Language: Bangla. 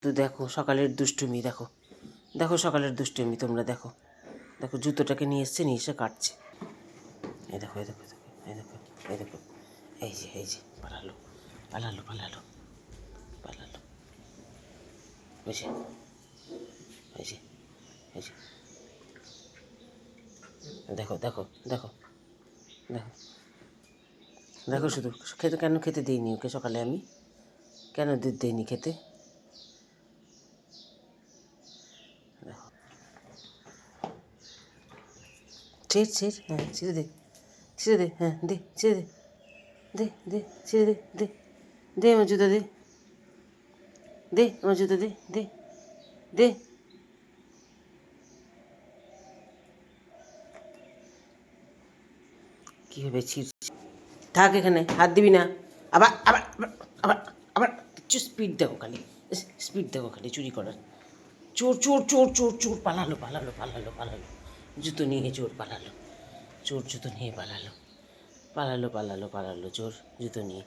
তো দেখো সকালের দুষ্টুমি, দেখো দেখো সকালের দুষ্টুমি, তোমরা দেখো দেখো জুতোটাকে নিয়ে এসছে, নিয়ে এসে কাটছে। এই দেখো এই দেখো এই দেখো এই দেখো, এই যে পালালো পালালো পালালো পালালো, এই যে এই যে এই যে দেখো দেখো দেখো দেখো দেখো, শুধু খেতে কেন খেতে দিইনি ওকে সকালে, আমি কেন দুধ দিইনি খেতে, দেখো ছেড় ছেড়, হ্যাঁ ছেড়ে দে ছেড়ে দে, হ্যাঁ দে ছেড়ে দে, দে দে ছেড়ে দে, দে দে আমার জুতো, দে দে আমার জুতো, দে দে দে, কীভাবে ছিঁড়, থাক এখানে, হাত দিবি না, আবার আবার আবার আবার আবার একটু স্পিড দেখো খালি, স্পিড দেখো খালি চুরি করার, চোর চোর চোর চোর চোর, পালালো পালালো পালালো পালালো, জুতো নিয়ে চোর পালালো, চোর জুতো নিয়ে পালালো পালালো পালালো পালালো, চোর জুতো নিয়ে।